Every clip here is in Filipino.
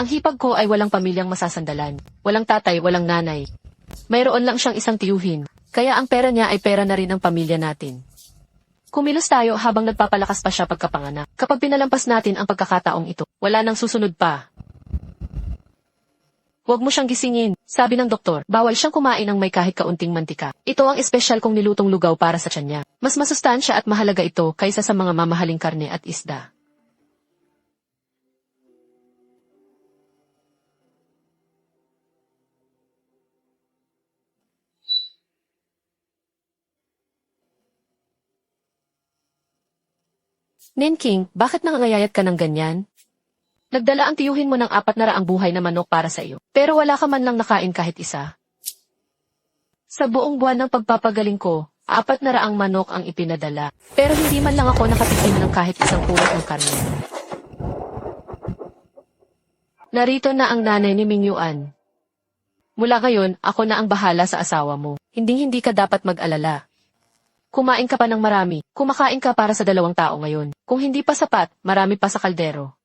Ang hipag ko ay walang pamilyang masasandalan. Walang tatay, walang nanay. Mayroon lang siyang isang tiyuhin. Kaya ang pera niya ay pera na rin ng pamilya natin. Kumilos tayo habang nagpapalakas pa siya pagkapanganak. Kapag pinalampas natin ang pagkakataong ito, wala nang susunod pa. Huwag mo siyang gisingin, sabi ng doktor. Bawal siyang kumain ng may kahit kaunting mantika. Ito ang espesyal kong nilutong lugaw para sa tiyan niya. Mas masustansya at mahalaga ito kaysa sa mga mamahaling karne at isda. Nenking, bakit nangangayayat ka ng ganyan? Nagdala ang tiyuhin mo ng 400 buhay na manok para sa iyo, pero wala ka man lang nakain kahit isa. Sa buong buwan ng pagpapagaling ko, 400 manok ang ipinadala, pero hindi man lang ako nakatikim ng kahit isang puwet ng karne. Narito na ang nanay ni Ming Yuan. Mula ngayon, ako na ang bahala sa asawa mo. Hindi ka dapat mag-alala. Kumain ka pa ng marami, kumakain ka para sa 2 tao ngayon. Kung hindi pa sapat, marami pa sa kaldero.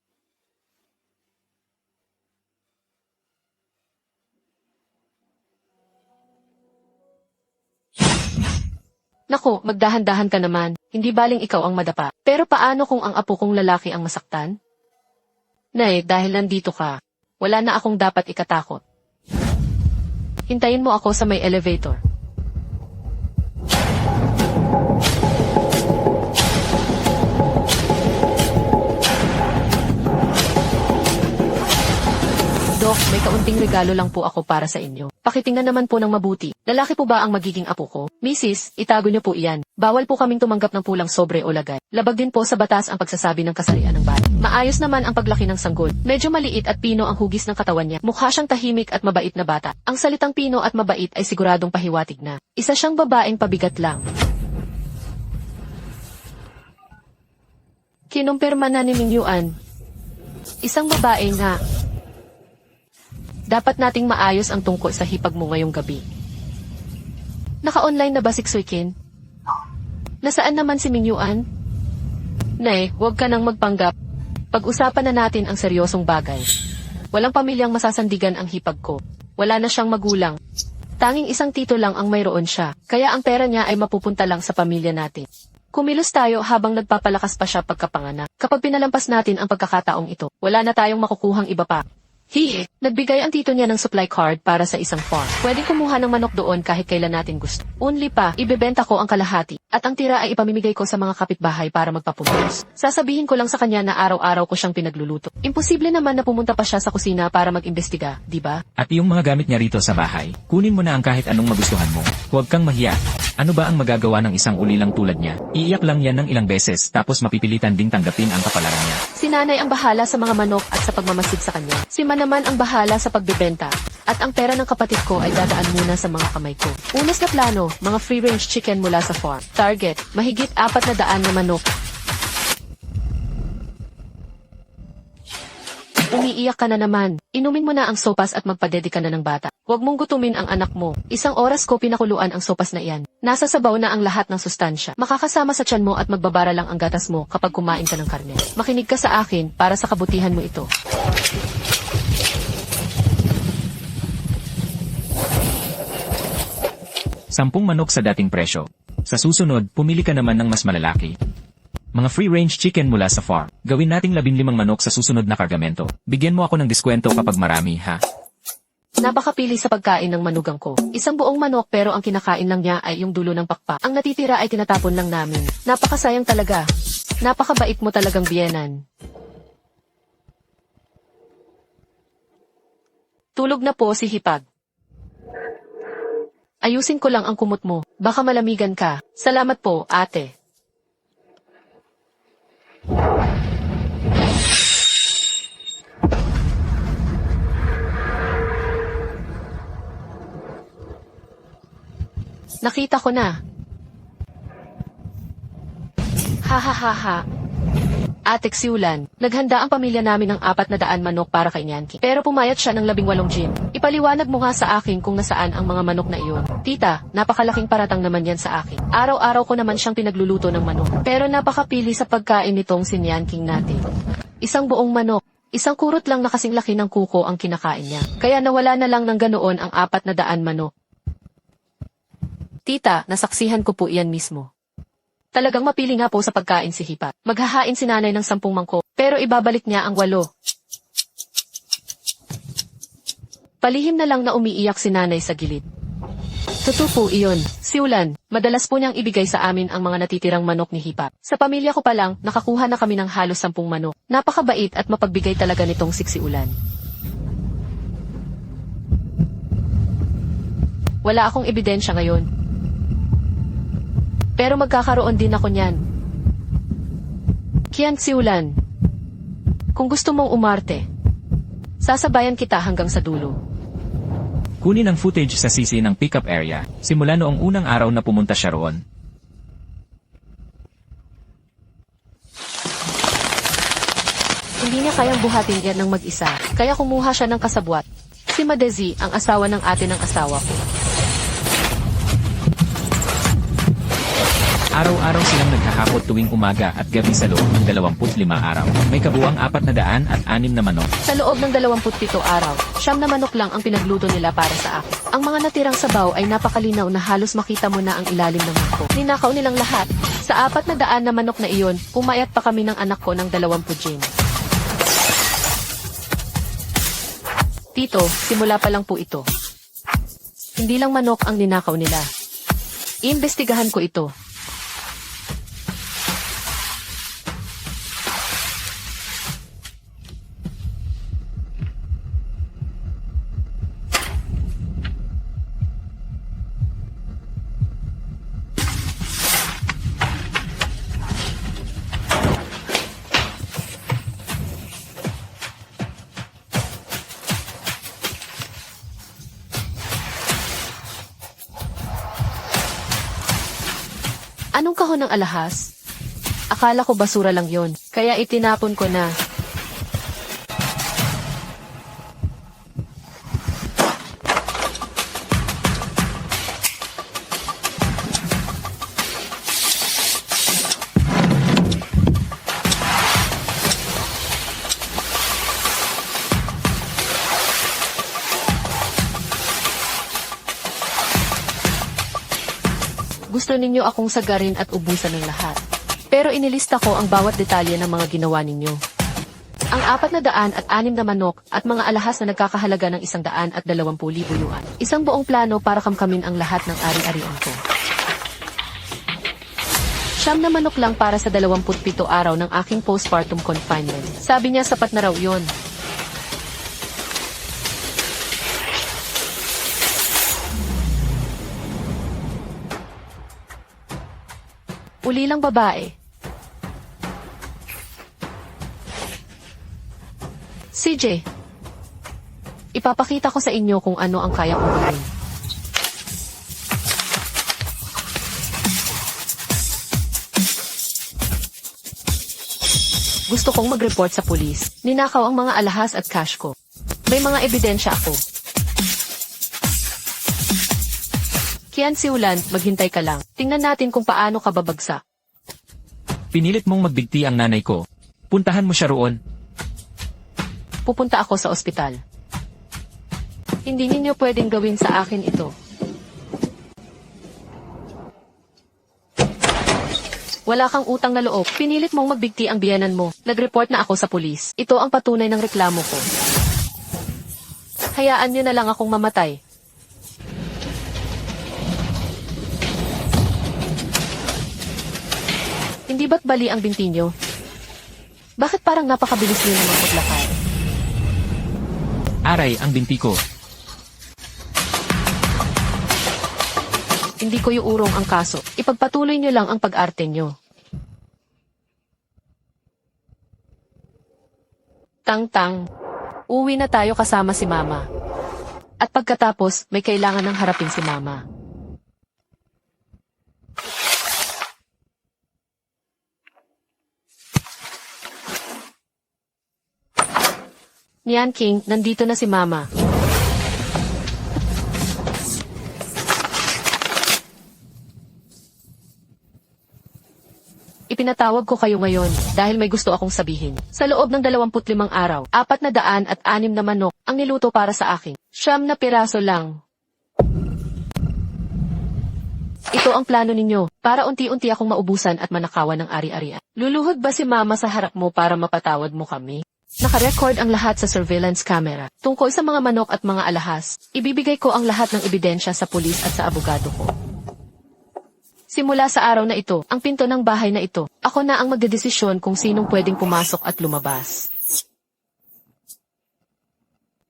Naku, magdahan-dahan ka naman, hindi baling ikaw ang madapa. Pero paano kung ang apo kong lalaki ang masaktan? Nay, dahil nandito ka, wala na akong dapat ikatakot. Hintayin mo ako sa may elevator. Dok, may kaunting regalo lang po ako para sa inyo. Pakitingnan naman po ng mabuti. Lalaki po ba ang magiging apo ko? Mrs., itago niyo po iyan. Bawal po kaming tumanggap ng pulang sobre o lagay. Labag din po sa batas ang pagsasabi ng kasarian ng bata. Maayos naman ang paglaki ng sanggol. Medyo maliit at pino ang hugis ng katawan niya. Mukha siyang tahimik at mabait na bata. Ang salitang pino at mabait ay siguradong pahiwatig na. Isa siyang babaeng pabigat lang. Kinumpirma na ni Ming Yuan. Isang babae nga. Dapat nating maayos ang tungkol sa hipag mo ngayong gabi. Naka-online na ba si Xueqin? Nasaan naman si Ming Yuan? Nay, huwag ka nang magpanggap. Pag-usapan na natin ang seryosong bagay. Walang pamilyang masasandigan ang hipag ko. Wala na siyang magulang. Tanging isang tito lang ang mayroon siya, kaya ang pera niya ay mapupunta lang sa pamilya natin. Kumilos tayo habang nagpapalakas pa siya pagkapanganak. Kapag pinalampas natin ang pagkakataong ito, wala na tayong makukuhang iba pa. Hihi, nagbigay ang tito niya ng supply card para sa isang farm. Pwedeng kumuha ng manok doon kahit kailan natin gusto. Only pa, ibebenta ko ang kalahati, at ang tira ay ipamimigay ko sa mga kapitbahay para magpapumilos. Sasabihin ko lang sa kanya na araw-araw ko siyang pinagluluto. Imposible naman na pumunta pa siya sa kusina para mag-imbestiga, di ba? At yung mga gamit niya rito sa bahay, kunin mo na ang kahit anong magustuhan mo. Huwag kang mahiya. Ano ba ang magagawa ng isang ulilang tulad niya? Iiyak lang yan ng ilang beses tapos mapipilitan ding tanggapin ang kapalaran niya. Si nanay ang bahala sa mga manok at sa pagmamasid sa kanya. Si man naman ang bahala sa pagbebenta. At ang pera ng kapatid ko ay dadaan muna sa mga kamay ko. Unas na plano, mga free-range chicken mula sa farm. Target, mahigit 400 na manok. Umiiyak ka na naman. Inumin mo na ang sopas at magpadedi ka na ng bata. Huwag mong gutumin ang anak mo. Isang oras ko pinakuluan ang sopas na iyan. Nasa sabaw na ang lahat ng sustansya. Makakasama sa tiyan mo at magbabara lang ang gatas mo kapag kumain ka ng karne. Makinig ka sa akin para sa kabutihan mo ito. Sampung manok sa dating presyo. Sa susunod, pumili ka naman ng mas malalaki. Mga free-range chicken mula sa farm. Gawin nating 15 manok sa susunod na kargamento. Bigyan mo ako ng diskwento kapag marami, ha? Napakapili sa pagkain ng manugang ko. Isang buong manok pero ang kinakain lang niya ay yung dulo ng pakpak. Ang natitira ay tinatapon lang namin. Napakasayang talaga. Napakabait mo talagang biyenan. Tulog na po si Hipag. Ayusin ko lang ang kumot mo. Baka malamigan ka. Salamat po, ate. Nakita ko na. Ha ha ha ha. Ate Xiulan, naghanda ang pamilya namin ng 400 manok para kay Nyanki. Pero pumayat siya ng 18 gin. Ipaliwanag mo nga sa akin kung nasaan ang mga manok na iyon. Tita, napakalaking paratang naman yan sa akin. Araw-araw ko naman siyang pinagluluto ng manok. Pero napakapili sa pagkain nitong si Nyanking natin. Isang buong manok. Isang kurot lang na kasing laki ng kuko ang kinakain niya. Kaya nawala na lang ng ganoon ang 400 manok. Tita, nasaksihan ko po iyan mismo. Talagang mapili nga po sa pagkain si Hipa. Maghahain si nanay ng 10 mangkok, pero ibabalik niya ang 8. Palihim na lang na umiiyak si nanay sa gilid. Totoo po iyon, si Ulan, madalas po niyang ibigay sa amin ang mga natitirang manok ni Hipa. Sa pamilya ko pa lang, nakakuha na kami ng halos 10 manok. Napakabait at mapagbigay talaga nitong si Ulan. Wala akong ebidensya ngayon. Pero magkakaroon din ako niyan. Kian si Ulan. Kung gusto mong umarte, sasabayan kita hanggang sa dulo. Kunin ang footage sa sisi ng pickup area, simula noong unang araw na pumunta siya roon. Hindi niya kayang buhatin yan ng mag-isa, kaya kumuha siya ng kasabwat. Si Madezi, ang asawa ng ate ng asawa ko. Araw-araw silang naghahakot tuwing umaga at gabi sa loob ng 25 araw. May kabuwang 406 na manok. Sa loob ng 27 araw, 9 na manok lang ang pinagluto nila para sa akin. Ang mga natirang sabaw ay napakalinaw na halos makita mo na ang ilalim ng mangkok. Ninakaw nilang lahat. Sa 400 na manok na iyon, pumayat pa kami ng anak ko ng 20 gin. Tito, simula pa lang po ito. Hindi lang manok ang ninakaw nila. Iimbestigahan ko ito. Anong kahon ng alahas? Akala ko basura lang yon, kaya itinapon ko na. Gusto ninyo akong sagarin at ubusan ng lahat. Pero inilista ko ang bawat detalye ng mga ginawa ninyo. Ang 406 na manok at mga alahas na nagkakahalaga ng 120,000 yuan. Isang buong plano para kamkamin ang lahat ng ari-arian ko. 9 na manok lang para sa 27 araw ng aking postpartum confinement. Sabi niya sapat na raw yon. Uli lang babae. CJ, ipapakita ko sa inyo kung ano ang kaya kong gawin. Gusto kong mag-report sa pulis. Ninakaw ang mga alahas at cash ko. May mga ebidensya ako. Kian si Ulan, maghintay ka lang. Tingnan natin kung paano ka babagsak. Pinilit mong magbigti ang nanay ko. Puntahan mo siya roon. Pupunta ako sa ospital. Hindi ninyo pwedeng gawin sa akin ito. Wala kang utang na loob. Pinilit mong magbigti ang biyanan mo. Nag-report na ako sa pulis. Ito ang patunay ng reklamo ko. Hayaan niyo na lang akong mamatay. Hindi ba't bali ang binti niyo? Bakit parang napakabilis niyo naman maglakad? Aray ang binti ko. Hindi ko iurong ang kaso. Ipagpatuloy niyo lang ang pag-arte niyo. Tang-tang. Uwi na tayo kasama si Mama. At pagkatapos, may kailangan ng harapin si Mama. Nian King, nandito na si Mama. Pinatawag ko kayo ngayon dahil may gusto akong sabihin. Sa loob ng 25 araw, 406 na manok ang niluto para sa akin. 9 na piraso lang. Ito ang plano ninyo, para unti-unti akong maubusan at manakawan ng ari-arian. Luluhod ba si Mama sa harap mo para mapatawad mo kami? Nakarecord ang lahat sa surveillance camera. Tungkol sa mga manok at mga alahas, ibibigay ko ang lahat ng ebidensya sa pulis at sa abogado ko. Simula sa araw na ito, ang pinto ng bahay na ito, ako na ang magdedesisyon kung sinong pwedeng pumasok at lumabas.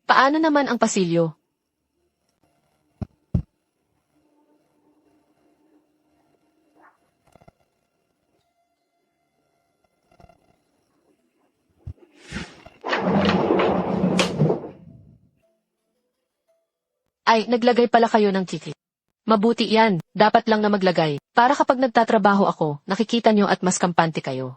Paano naman ang pasilyo? Ay, naglagay pala kayo ng kiki. Mabuti yan, dapat lang na maglagay. Para kapag nagtatrabaho ako, nakikita nyo at mas kampante kayo.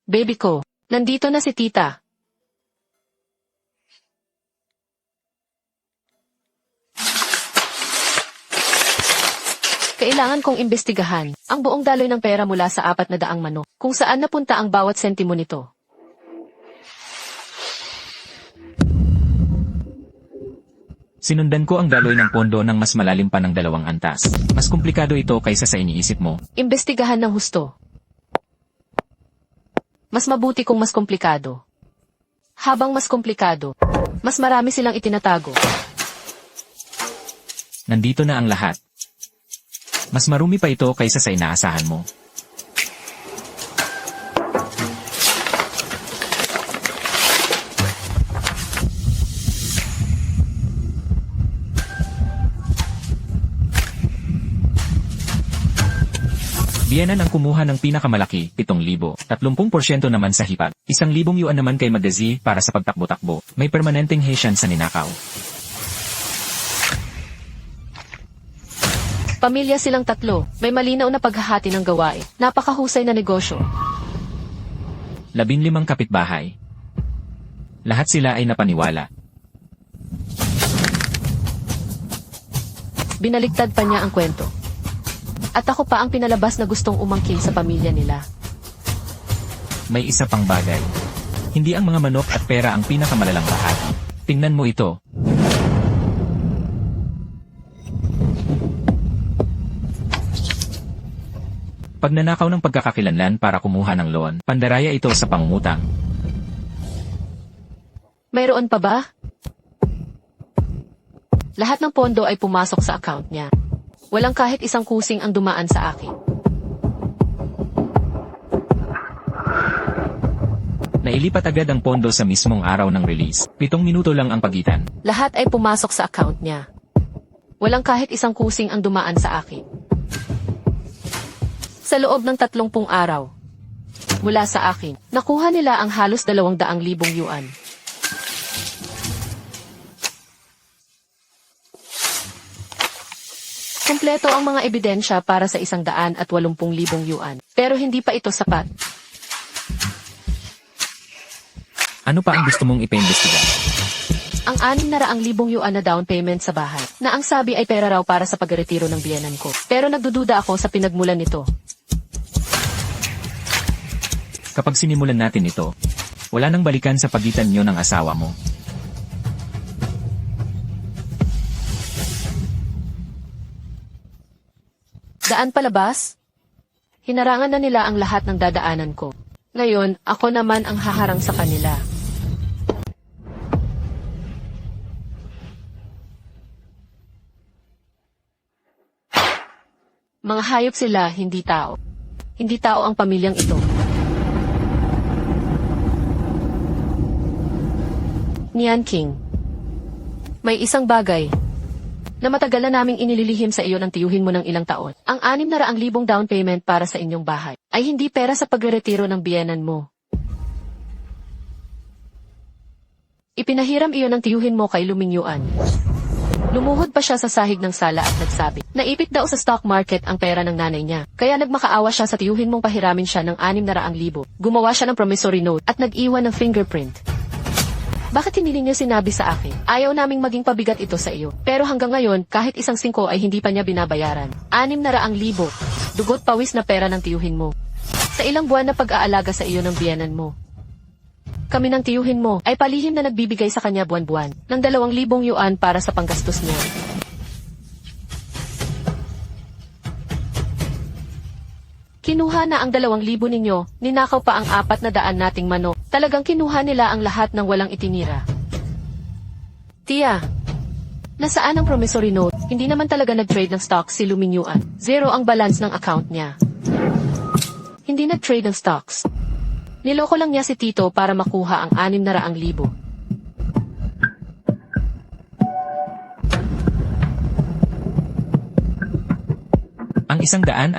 Baby ko, nandito na si tita. Kailangan kong imbestigahan ang buong daloy ng pera mula sa 400 manok, kung saan napunta ang bawat sentimo nito. Sinundan ko ang daloy ng pondo ng mas malalim pa ng 2 antas. Mas komplikado ito kaysa sa iniisip mo. Imbestigahan ng husto. Mas mabuti kung mas komplikado. Habang mas komplikado, mas marami silang itinatago. Nandito na ang lahat. Mas marumi pa ito kaysa sa inaasahan mo. Biyenan ang kumuha ng pinakamalaki, 7,000. 30% naman sa hipag. 1,000 yuan naman kay Magdazi para sa pagtakbo-takbo. May permanenteng Haitian sa ninakaw. Pamilya silang 3, may malinaw na paghahati ng gawain. Napakahusay na negosyo. 15 kapitbahay. Lahat sila ay napaniwala. Binaligtad pa niya ang kwento. At ako pa ang pinalabas na gustong umangkin sa pamilya nila. May isa pang bagay. Hindi ang mga manok at pera ang pinakamalalang bahagi. Tingnan mo ito. Pagnanakaw ng pagkakakilanlan para kumuha ng loan, pandaraya ito sa pangungutang. Mayroon pa ba? Lahat ng pondo ay pumasok sa account niya. Walang kahit isang kusing ang dumaan sa akin. Nailipat agad ang pondo sa mismong araw ng release. 7 minuto lang ang pagitan. Lahat ay pumasok sa account niya. Walang kahit isang kusing ang dumaan sa akin. Sa loob ng 30 araw, mula sa akin, nakuha nila ang halos 200,000 yuan. Kompleto ang mga ebidensya para sa 180,000 yuan. Pero hindi pa ito sapat. Ano pa ang gusto mong ipaimbestiga? Ang 600,000 yuan na down payment sa bahay, na ang sabi ay pera raw para sa pagretiro ng biyenan ko. Pero nagdududa ako sa pinagmulan nito. Kapag sinimulan natin ito, wala nang balikan sa pagitan niyo ng asawa mo. Daan palabas? Hinarangan na nila ang lahat ng dadaanan ko. Ngayon, ako naman ang haharang sa kanila. Mga hayop sila, hindi tao. Hindi tao ang pamilyang ito. Nian King. May isang bagay na matagal na naming inililihim sa iyo ng tiyuhin mo ng ilang taon. Ang 600,000 down payment para sa inyong bahay ay hindi pera sa pagre-retiro ng biyenan mo. Ipinahiram iyon ng tiyuhin mo kay Luming Yuan. Lumuhod pa siya sa sahig ng sala at nagsabi, naipit daw sa stock market ang pera ng nanay niya. Kaya nagmakaawa siya sa tiyuhin mong pahiramin siya ng 600,000. Gumawa siya ng promissory note at nag-iwan ng fingerprint. Bakit hindi ninyo sinabi sa akin? Ayaw naming maging pabigat ito sa iyo. Pero hanggang ngayon, kahit isang 5 ay hindi pa niya binabayaran. 600,000. Dugot pawis na pera ng tiyuhin mo. Sa ilang buwan na pag-aalaga sa iyo ng biyenan mo. Kami ng tiyuhin mo ay palihim na nagbibigay sa kanya buwan-buwan ng 2,000 yuan para sa panggastos niya. Kinuha na ang 2,000 ninyo, ninakaw pa ang 400 nating manok. Talagang kinuha nila ang lahat ng walang itinira. Tia, nasaan ang promissory note? Hindi naman talaga nag-trade ng stocks si Luming Yuan. 0 ang balance ng account niya. Hindi nag-trade ng stocks. Niloko lang niya si Tito para makuha ang 600,000. Ang 150,000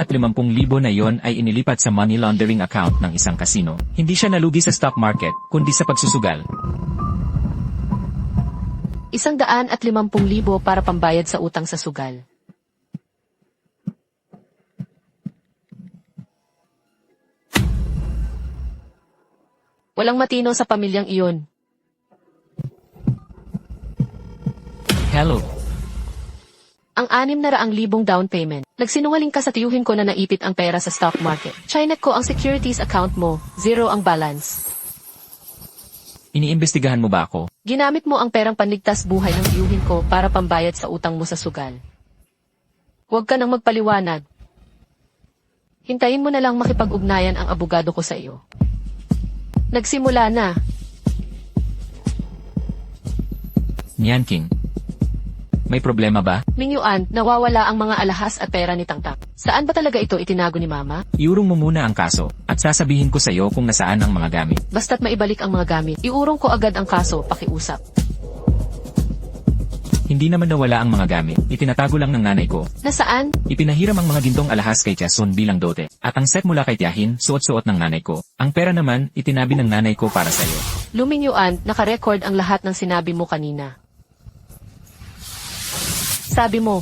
na yon ay inilipat sa money laundering account ng isang kasino. Hindi siya nalugi sa stock market, kundi sa pagsusugal. 150,000 para pambayad sa utang sa sugal. Walang matino sa pamilyang iyon. Hello. Ang 600,000 down payment. Nagsinungaling ka sa tiyuhin ko na naipit ang pera sa stock market. Chinek ko ang securities account mo, 0 ang balance. Iniimbestigahan mo ba ako? Ginamit mo ang perang panligtas buhay ng tiyuhin ko para pambayad sa utang mo sa sugal. Huwag ka nang magpaliwanag. Hintayin mo na lang makipag-ugnayan ang abogado ko sa iyo. Nagsimula na. Nian King. May problema ba? Ming Yuan, nawawala ang mga alahas at pera ni Tangtang. Saan ba talaga ito itinago ni Mama? Iurong mo muna ang kaso, at sasabihin ko sa iyo kung nasaan ang mga gamit. Basta't maibalik ang mga gamit, iurong ko agad ang kaso, pakiusap. Hindi naman nawala ang mga gamit, itinatago lang ng nanay ko. Nasaan? Ipinahiram ang mga gintong alahas kay Jason bilang dote, at ang set mula kay Tiyahin, suot-suot ng nanay ko. Ang pera naman, itinabi ng nanay ko para sa iyo. Luming Yuan, nakarecord ang lahat ng sinabi mo kanina. Sabi mo,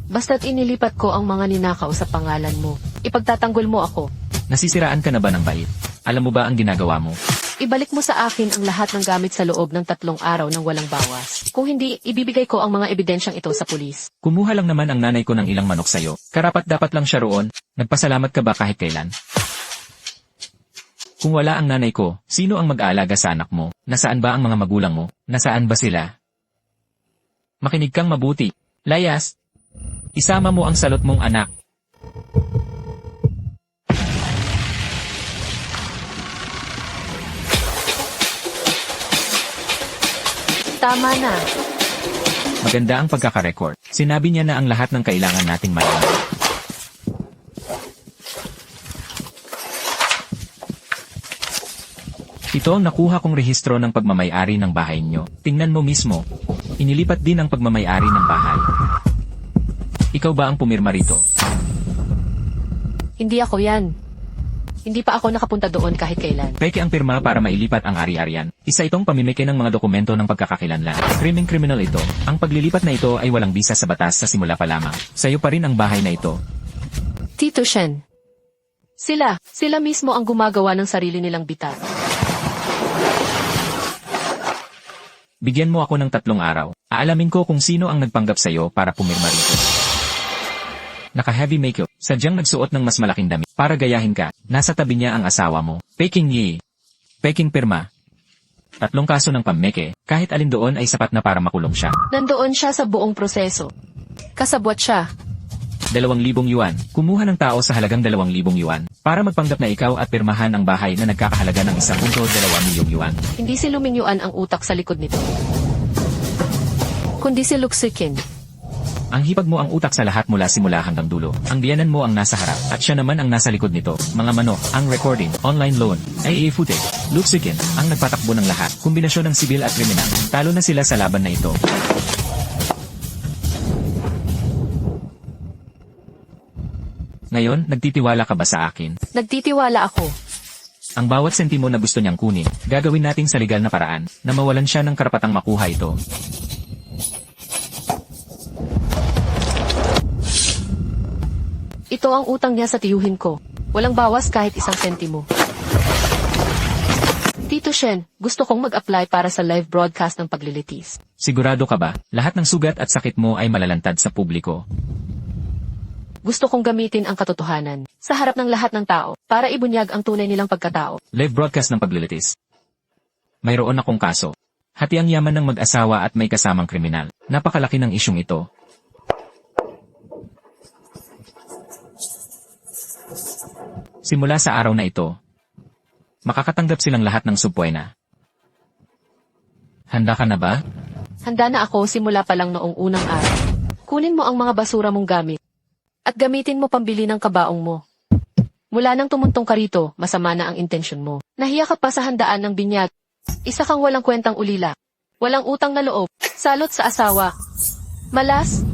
basta't inilipat ko ang mga ninakaw sa pangalan mo. Ipagtatanggol mo ako. Nasisiraan ka na ba ng bait? Alam mo ba ang ginagawa mo? Ibalik mo sa akin ang lahat ng gamit sa loob ng 3 araw ng walang bawas. Kung hindi, ibibigay ko ang mga ebidensyang ito sa pulis. Kumuha lang naman ang nanay ko ng ilang manok sa'yo. Karapat-dapat lang siya roon. Nagpasalamat ka ba kahit kailan? Kung wala ang nanay ko, sino ang mag-aalaga sa anak mo? Nasaan ba ang mga magulang mo? Nasaan ba sila? Makinig kang mabuti. Layas, isama mo ang salot mong anak. Tama na. Maganda ang pagkakarecord. Sinabi niya na ang lahat ng kailangan nating malaman. Ito ang nakuha kong rehistro ng pagmamayari ng bahay niyo. Tingnan mo mismo. Inilipat din ang pagmamayari ng bahay. Ikaw ba ang pumirma rito? Hindi ako yan. Hindi pa ako nakapunta doon kahit kailan. Peke ang pirma para mailipat ang ari-arian. Isa itong pamimigay ng mga dokumento ng pagkakakilanlan. Krimeng kriminal ito. Ang paglilipat na ito ay walang bisa sa batas sa simula pa lamang. Sa'yo pa rin ang bahay na ito. Tito Shen. Sila mismo ang gumagawa ng sarili nilang bitat. Bigyan mo ako ng 3 araw. Aalamin ko kung sino ang nagpanggap sa'yo para pumirma rito. Naka-heavy makeup, sadyang nagsuot ng mas malaking damit. Para gayahin ka, nasa tabi niya ang asawa mo. Peking yi. Peking pirma. 3 kaso ng pameke, kahit alin doon ay sapat na para makulong siya. Nandoon siya sa buong proseso. Kasabwat siya. 2,000 yuan. Kumuha ng tao sa halagang 2,000 yuan para magpanggap na ikaw at pirmahan ang bahay na nagkakahalaga ng 1.2 milyong yuan. Hindi si Luming Yuan ang utak sa likod nito. Kundi si Luxikin. Ang hipag mo ang utak sa lahat mula simula hanggang dulo. Ang biyanan mo ang nasa harap at siya naman ang nasa likod nito. Mga manok, ang recording, online loan, AA footage, Luxikin, ang nagpatakbo ng lahat. Kombinasyon ng sibil at kriminal. Talo na sila sa laban na ito. Ngayon, nagtitiwala ka ba sa akin? Nagtitiwala ako. Ang bawat sentimo na gusto niyang kunin, gagawin nating sa legal na paraan, na mawalan siya ng karapatang makuha ito. Ito ang utang niya sa tiyuhin ko. Walang bawas kahit 1 sentimo. Tito Shen, gusto kong mag-apply para sa live broadcast ng paglilitis. Sigurado ka ba? Lahat ng sugat at sakit mo ay malalantad sa publiko. Gusto kong gamitin ang katotohanan sa harap ng lahat ng tao para ibunyag ang tunay nilang pagkatao. Live broadcast ng paglilitis. Mayroon akong kaso. Hati ang yaman ng mag-asawa at may kasamang kriminal. Napakalaki ng isyong ito. Simula sa araw na ito, makakatanggap silang lahat ng subpoena. Handa ka na ba? Handa na ako simula pa lang noong unang araw. Kunin mo ang mga basura mong gamit at gamitin mo pambili ng kabaong mo. Mula nang tumuntong ka rito, masama na ang intensyon mo. Nahiya ka pa sa handaan ng binyag. Isa kang walang kwentang ulila. Walang utang na loob. Salot sa asawa. Malas.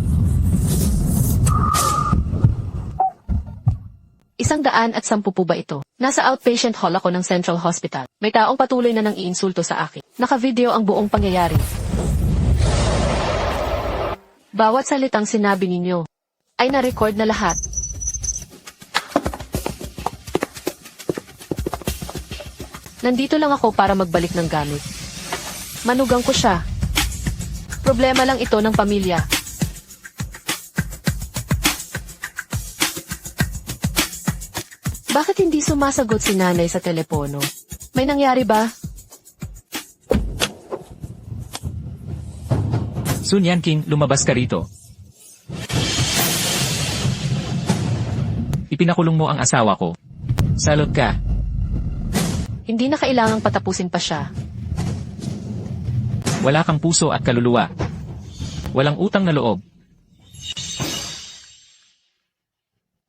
110 po ba ito? Nasa outpatient hall ako ng Central Hospital. May taong patuloy na nang iinsulto sa akin. Naka-video ang buong pangyayari. Bawat salitang sinabi ninyo ay na-record na lahat. Nandito lang ako para magbalik ng gamit. Manugang ko siya. Problema lang ito ng pamilya. Bakit hindi sumasagot si nanay sa telepono? May nangyari ba? Sun Yanqing, lumabas ka rito. Ipinakulong mo ang asawa ko. Salot ka. Hindi na kailangang patapusin pa siya. Wala kang puso at kaluluwa. Walang utang na loob.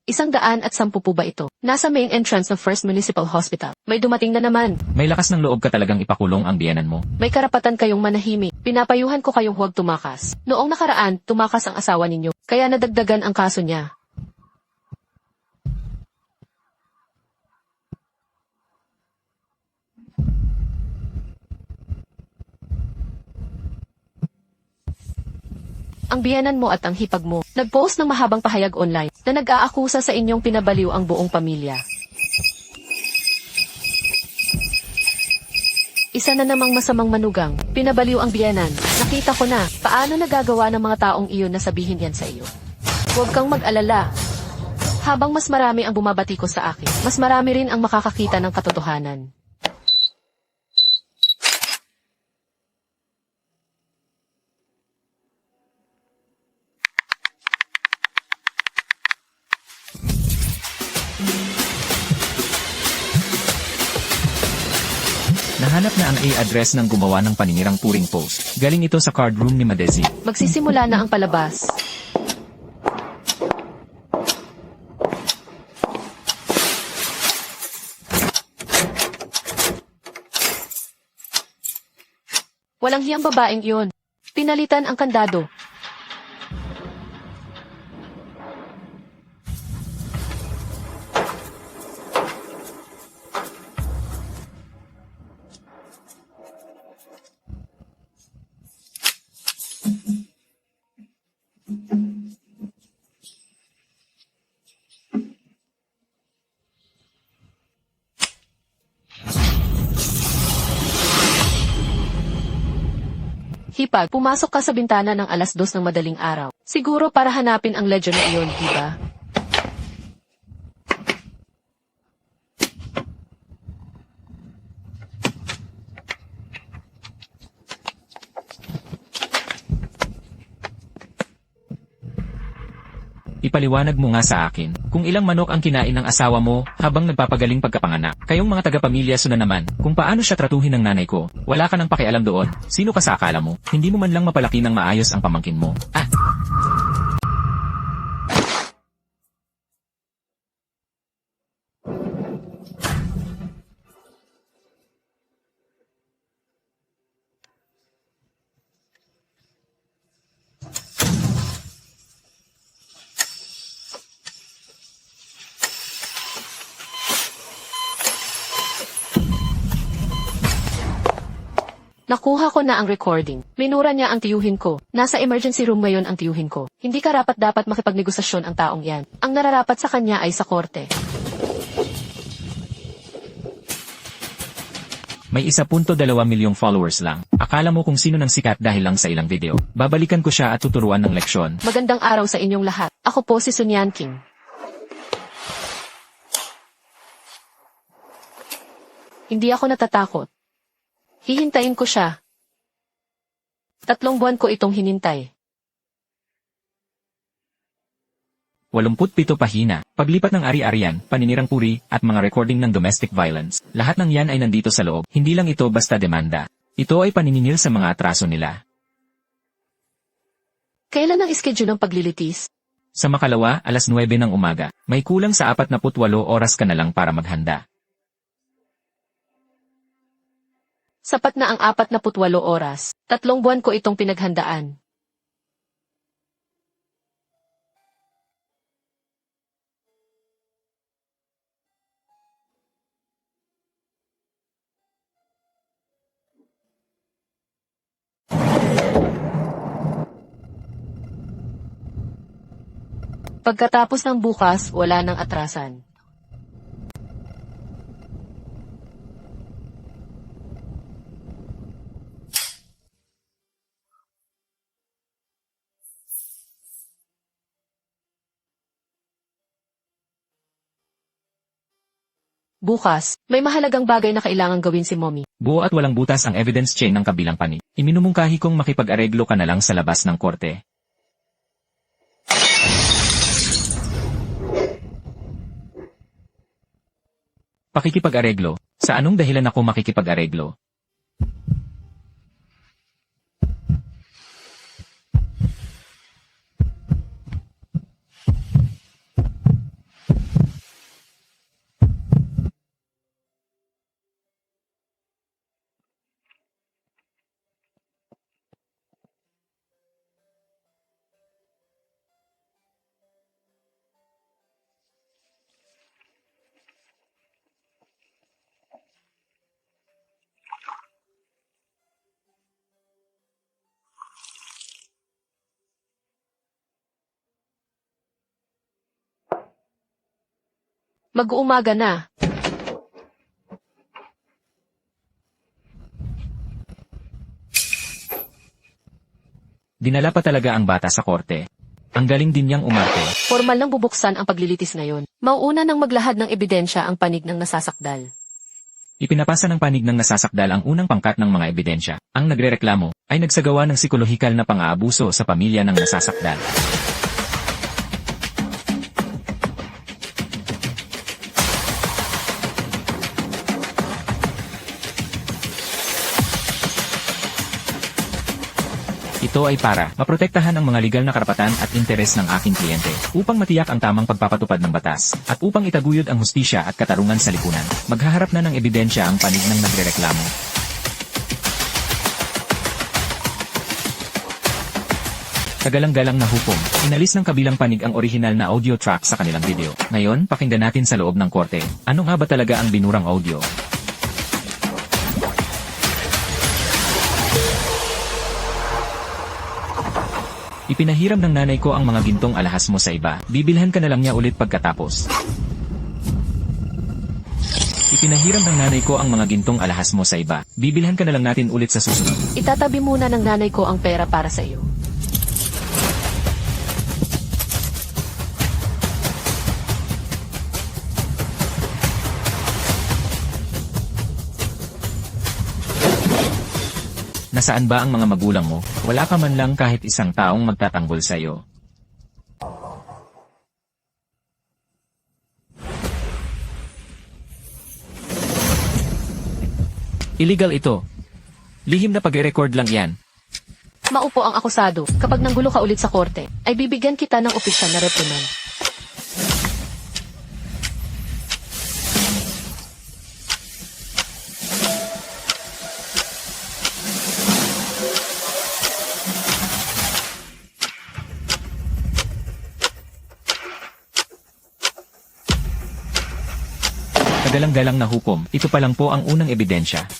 110 po ba ito? Nasa main entrance ng First Municipal Hospital. May dumating na naman. May lakas ng loob ka talagang ipakulong ang biyenan mo. May karapatan kayong manahimik. Pinapayuhan ko kayong huwag tumakas. Noong nakaraan, tumakas ang asawa ninyo. Kaya nadagdagan ang kaso niya. Ang biyenan mo at ang hipag mo, nag-post ng mahabang pahayag online na nag-aakusa sa inyong pinabaliw ang buong pamilya. Isa na namang masamang manugang, pinabaliw ang biyenan. Nakita ko na, paano nagagawa ng mga taong iyon na sabihin yan sa iyo. Huwag kang mag-alala. Habang mas marami ang bumabati ko sa akin, mas marami rin ang makakakita ng katotohanan. Nahanap na ang A-address ng gumawa ng paninirang puring post. Galing ito sa card room ni Madezi. Magsisimula na ang palabas. Walang hiyang babaeng iyon. Pinalitan ang kandado. Hipag, pumasok ka sa bintana ng 2:00 ng madaling araw. Siguro para hanapin ang legend na iyon, di ba? Ipaliwanag mo nga sa akin, kung ilang manok ang kinain ng asawa mo habang nagpapagaling pagkapanganak. Kayong mga taga-pamilya Sun na naman, kung paano siya tratuhin ng nanay ko, wala ka nang pakialam doon. Sino ka sa akala mo? Hindi mo man lang mapalaki ng maayos ang pamangkin mo. Nakuha ko na ang recording. Minura niya ang tiyuhin ko. Nasa emergency room ngayon ang tiyuhin ko. Hindi karapat-dapat makipagnegosasyon ang taong yan. Ang nararapat sa kanya ay sa korte. May 1.2 milyong followers lang. Akala mo kung sino ng sikat dahil lang sa ilang video. Babalikan ko siya at tuturuan ng leksyon. Magandang araw sa inyong lahat. Ako po si Sun Yan King. Hindi ako natatakot. Hihintayin ko siya. 3 buwan ko itong hinintay. 87 pahina, paglipat ng ari-arian, paninirang puri, at mga recording ng domestic violence. Lahat ng yan ay nandito sa loob. Hindi lang ito basta demanda. Ito ay paniningil sa mga atraso nila. Kailan ang schedule ng paglilitis? Sa makalawa, alas 9 ng umaga. May kulang sa 48 oras ka na lang para maghanda. Sapat na ang 48 oras. 3 buwan ko itong pinaghandaan. Pagkatapos ng bukas, wala nang atrasan. Bukas, may mahalagang bagay na kailangang gawin si Mommy. Buo at walang butas ang evidence chain ng kabilang panig. Iminumungkahi kong makipag-areglo ka na lang sa labas ng korte. Pakikipag-areglo? Sa anong dahilan ako makikipag-areglo? Mag-uumaga na. Dinala pa talaga ang bata sa korte. Ang galing din niyang umarte. Formal nang bubuksan ang paglilitis ngayon. Mauuna nang maglahad ng ebidensya ang panig ng nasasakdal. Ipinapasa ng panig ng nasasakdal ang unang pangkat ng mga ebidensya. Ang nagrereklamo ay nagsagawa ng psikolohikal na pang-aabuso sa pamilya ng nasasakdal. Ito ay para maprotektahan ang mga legal na karapatan at interes ng aking kliyente, upang matiyak ang tamang pagpapatupad ng batas, at upang itaguyod ang hustisya at katarungan sa lipunan. Maghaharap na ng ebidensya ang panig ng nagrereklamo. Kagalang-galang na hukom, inalis ng kabilang panig ang orihinal na audio track sa kanilang video. Ngayon, pakinggan natin sa loob ng korte. Ano nga ba talaga ang binurang audio? Ipinahiram ng nanay ko ang mga gintong alahas mo sa iba. Bibilhan ka na lang niya ulit pagkatapos. Ipinahiram ng nanay ko ang mga gintong alahas mo sa iba. Bibilhan ka na lang natin ulit sa susunod. Itatabi muna ng nanay ko ang pera para sa iyo. Nasaan ba ang mga magulang mo? Wala ka man lang kahit isang taong magtatanggol sa iyo. Illegal ito. Lihim na pag-record lang yan. Maupo ang akusado. Kapag nanggulo ka ulit sa korte, ay bibigyan kita ng opisyal na reprimand. Kagalang-galang na hukom, ito pa lang po ang unang ebidensya.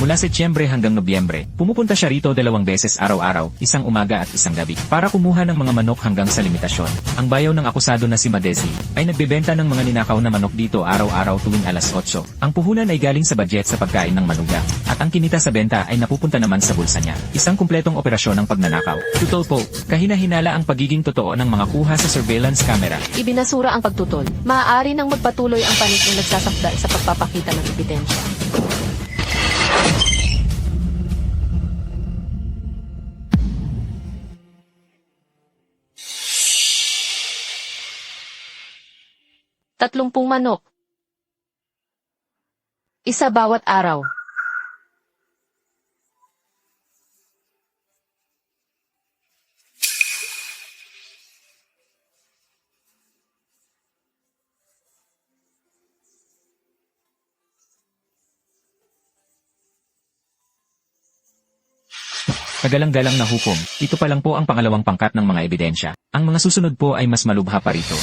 Mula Setyembre hanggang Nobyembre, pumupunta siya rito 2 beses araw-araw, isang umaga at isang gabi, para kumuha ng mga manok hanggang sa limitasyon. Ang bayaw ng akusado na si Madesi ay nagbebenta ng mga ninakaw na manok dito araw-araw tuwing alas 8. Ang puhunan ay galing sa budget sa pagkain ng manuga, at ang kinita sa benta ay napupunta naman sa bulsa niya. Isang kumpletong operasyon ng pagnanakaw. Tutol po, kahina-hinala ang pagiging totoo ng mga kuha sa surveillance camera. Ibinasura ang pagtutol. Maaari nang magpatuloy ang panig ng nagsasakdal sa pagpapakita ng ebidensya. Tatlumpung manok. Isa bawat araw. Kagalang-galang na hukom, ito pa lang po ang pangalawang pangkat ng mga ebidensya. Ang mga susunod po ay mas malubha pa rito.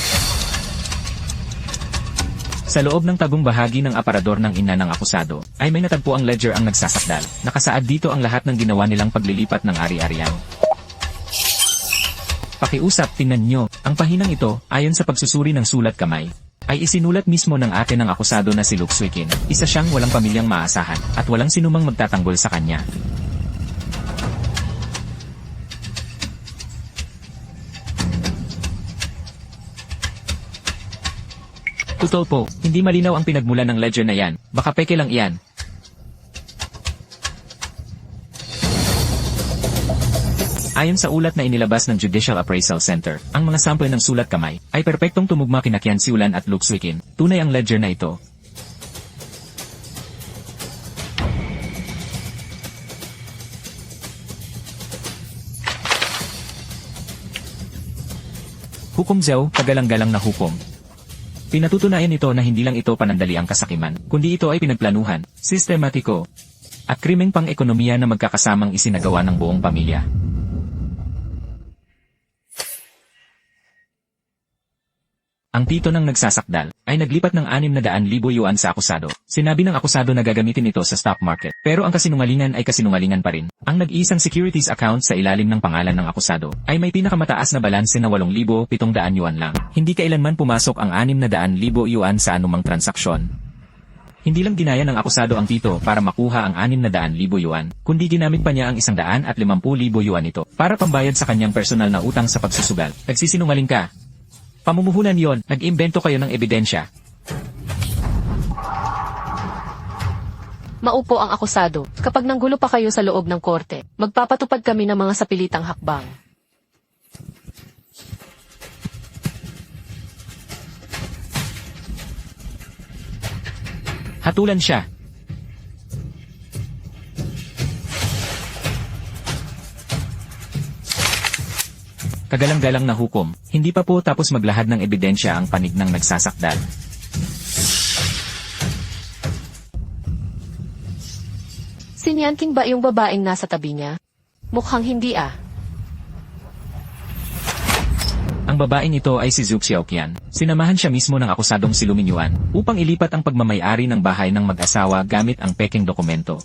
Sa loob ng tagong bahagi ng aparador ng ina ng akusado, ay may natagpo ang ledger ang nagsasakdal. Nakasaad dito ang lahat ng ginawa nilang paglilipat ng ari-arian. Pakiusap, tingnan nyo, ang pahinang ito, ayon sa pagsusuri ng sulat kamay, ay isinulat mismo ng ate ng akusado na si Luke Swikin. Isa siyang walang pamilyang maasahan, at walang sinumang magtatanggol sa kanya. Tutol po, hindi malinaw ang pinagmulan ng ledger na yan. Baka peke lang iyan. Ayon sa ulat na inilabas ng Judicial Appraisal Center, ang mga sample ng sulat kamay ay perpektong tumugma kina Kian Siulan at Luke Swikin. Tunay ang ledger na ito. Hukom Zhao, kagalang-galang na hukom. Pinatutunayan ito na hindi lang ito panandali ang kasakiman, kundi ito ay pinagplanuhan, sistematiko, at krimeng pang-ekonomiya na magkakasamang isinagawa ng buong pamilya. Ang tito ng nagsasakdal ay naglipat ng 600,000 yuan sa akusado. Sinabi ng akusado na gagamitin ito sa stock market. Pero ang kasinungalingan ay kasinungalingan pa rin. Ang nag-iisang securities account sa ilalim ng pangalan ng akusado ay may pinakamataas na balanse na 8,700 yuan lang. Hindi kailanman pumasok ang 600,000 yuan sa anumang transaksyon. Hindi lang ginaya ng akusado ang tito para makuha ang 600,000 yuan, kundi ginamit pa niya ang 150,000 yuan ito para pambayad sa kanyang personal na utang sa pagsusugal. Nagsisinungaling ka. Pamumuhunan yon, nag-imbento kayo ng ebidensya. Maupo ang akusado. Kapag nanggulo pa kayo sa loob ng korte, magpapatupad kami ng mga sapilitang hakbang. Hatulan siya. Kagalang-galang na hukom, hindi pa po tapos maglahad ng ebidensya ang panig ng nagsasakdal. Sinyanking ba yung babaeng nasa tabi niya? Mukhang hindi ah. Ang babaeng ito ay si Zhu Xiaoqian. Sinamahan siya mismo ng akusadong si Lumin Yuan upang ilipat ang pagmamayari ng bahay ng mag-asawa gamit ang pekeng dokumento.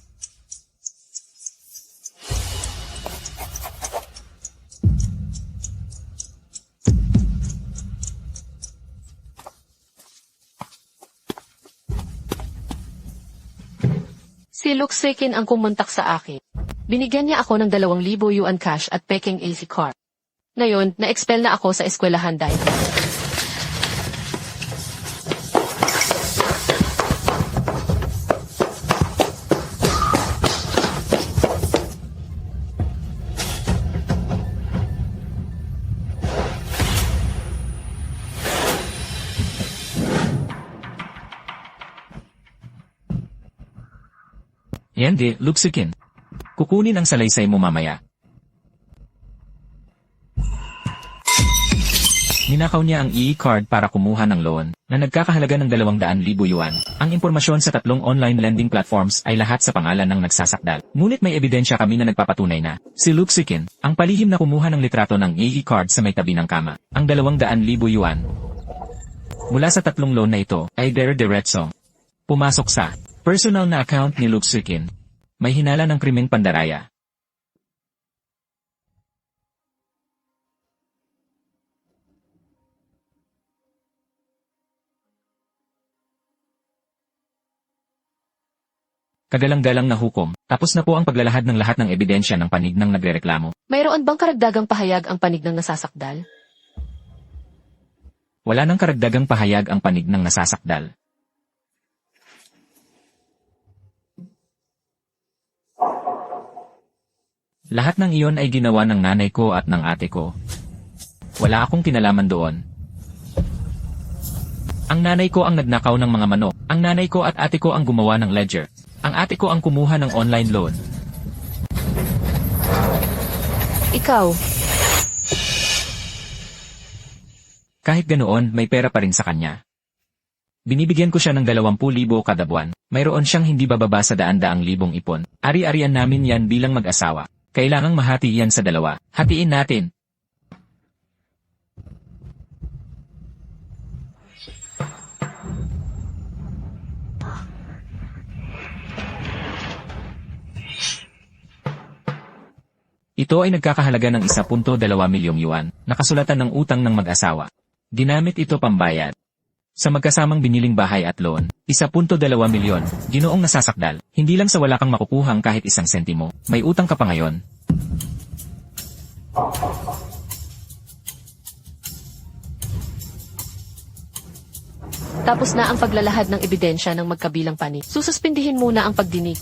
Si Luke Swikin ang kumontak sa akin. Binigyan niya ako ng 2,000 yuan cash at peking AC car. Ngayon, na-expel na ako sa eskwelahan dahil. Yan de, Luke Swikin. Kukunin ang salaysay mo mamaya. Ninakaw niya ang e-card para kumuha ng loan na nagkakahalaga ng 200,000 yuan. Ang impormasyon sa 3 online lending platforms ay lahat sa pangalan ng nagsasakdal. Ngunit may ebidensya kami na nagpapatunay na si Luke Swikin ang palihim na kumuha ng litrato ng e-card sa may tabi ng kama. Ang 200,000 yuan mula sa 3 loan na ito ay dire-diretso pumasok sa personal na account ni Luke Swikin. May hinala ng krimeng pandaraya. Kagalang-galang na hukom, tapos na po ang paglalahad ng lahat ng ebidensya ng panig ng nagrereklamo. Mayroon bang karagdagang pahayag ang panig ng nasasakdal? Wala nang karagdagang pahayag ang panig ng nasasakdal. Lahat ng iyon ay ginawa ng nanay ko at ng ate ko. Wala akong kinalaman doon. Ang nanay ko ang nagnakaw ng mga manok. Ang nanay ko at ate ko ang gumawa ng ledger. Ang ate ko ang kumuha ng online loan. Ikaw, Kahit ganoon, may pera pa rin sa kanya. Binibigyan ko siya ng 20,000 kada buwan. Mayroon siyang hindi bababa sa daan-daang libong ipon. Ari-arian namin yan bilang mag-asawa. Kailangang mahati yan sa dalawa. Hatiin natin. Ito ay nagkakahalaga ng 1.2 milyong yuan, nakasulatan ng utang ng mag-asawa. Dinamit ito pambayad. Sa magkasamang biniling bahay at loan, 1.2 milyon, ginoong nasasakdal, hindi lang sa wala kang makukuhang kahit isang sentimo, may utang ka pa ngayon. tapos na ang paglalahad ng ebidensya ng magkabilang panig. Sususpindihin muna ang pagdinig.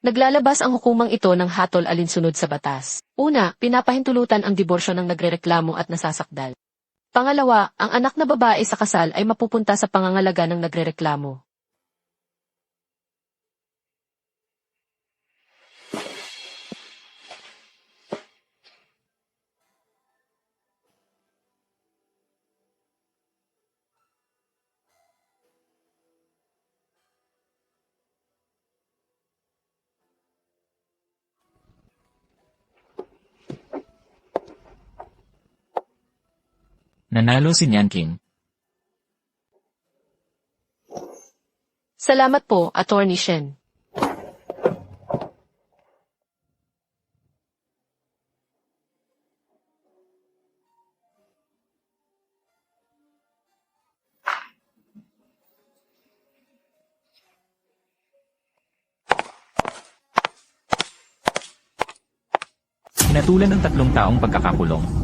Naglalabas ang hukumang ito ng hatol alinsunod sa batas. Una, pinapahintulutan ang diborsyo ng nagrereklamo at nasasakdal. Pangalawa, ang anak na babae sa kasal ay mapupunta sa pangangalaga ng nagrereklamo. Nanalo si Nyan King. Salamat po, Attorney Shen. Hinatulan ng 3 taong pagkakakulong.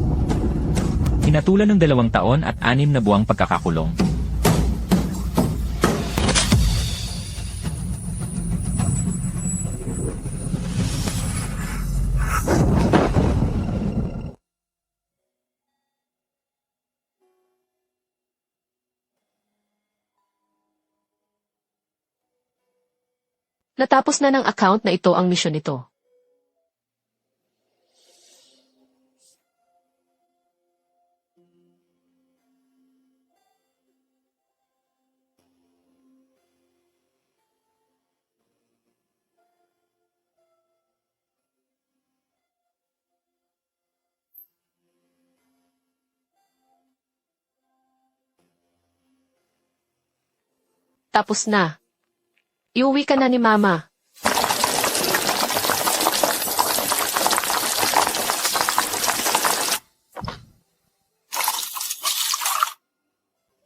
Hinatulan ng 2 taon at 6 na buwang pagkakakulong. Natapos na ng account na ito ang misyon nito. Tapos na. Iuwi ka na ni Mama.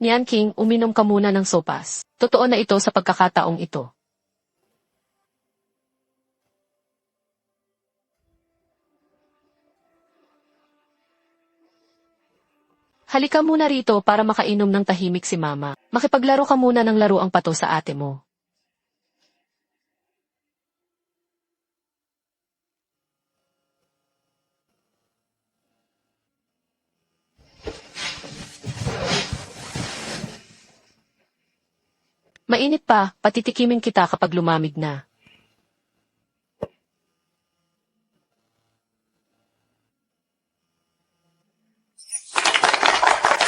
Nyan King, uminom ka muna ng sopas. Totoo na ito sa pagkakataong ito. Halika muna rito para makainom ng tahimik si Mama. Makipaglaro ka muna ng laro ang pato sa ate mo. Mainit pa, patitikimin kita kapag lumamig na.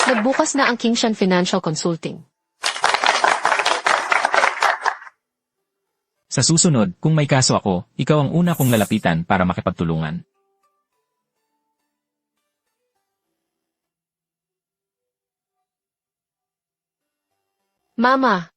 Nagbukas na ang Kingshan Financial Consulting. Sa susunod, kung may kaso ako, ikaw ang una kong lalapitan para makipagtulungan. Mama,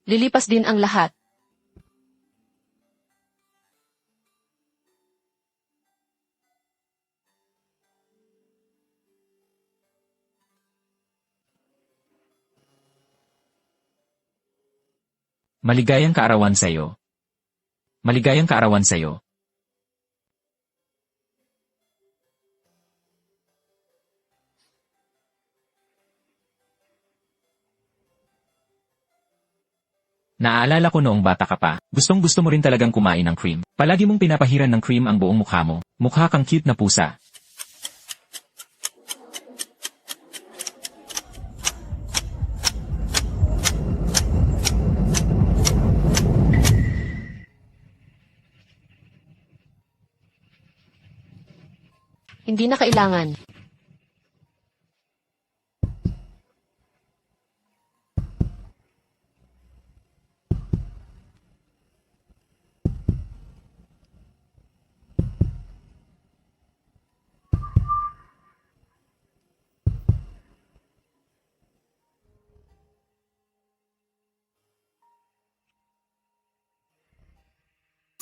Lilipas din ang lahat. Maligayang kaarawan sa'yo. Maligayang kaarawan sa'yo. Naaalala ko noong bata ka pa, gustong-gusto mo rin talagang kumain ng cream. Palagi mong pinapahiran ng cream ang buong mukha mo. Mukha kang cute na pusa. Hindi na kailangan.